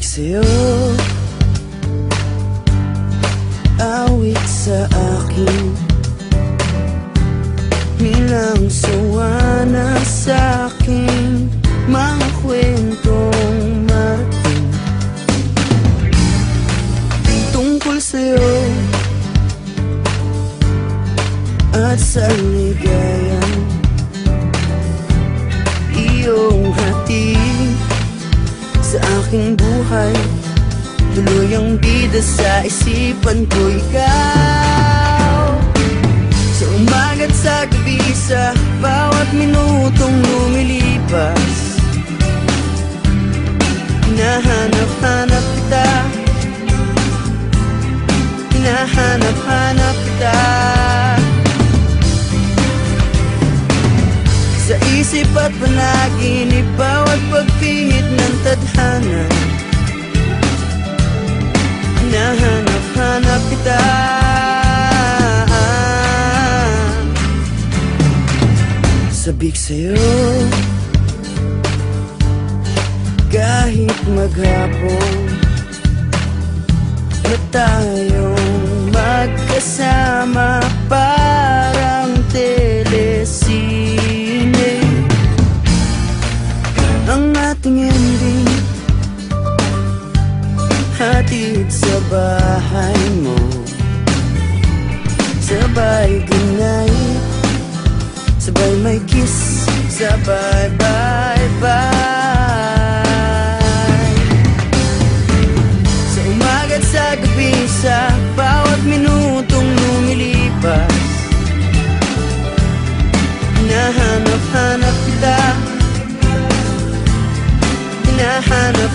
Sabik sa'yo, awit sa akin, bilang sawa na sa'kin, mga kwentong marating tungkol sa'yo at sa ligayang iyong hatid sa aking buhay. Tuluyang bida sa isipan ko ikaw, sa umaga't sa gabi, sa bawat minutong lumilipas. Hinahanap-hanap kita, hinahanap-hanap kita, sa isip at panaginip, bawat pagpihit ng tadhana. Hinahanap-hanap kita, sabik sa'yo, kahit maghapon na tayong magkasama, parang telesine ang ating ending, hatid sa bahay mo, sabay goodnight, sabay may kiss, sabay bye-bye. Sa umaga't sa gabi, sa bawat minutong lumilipas, hinahanap-hanap kita, hinahanap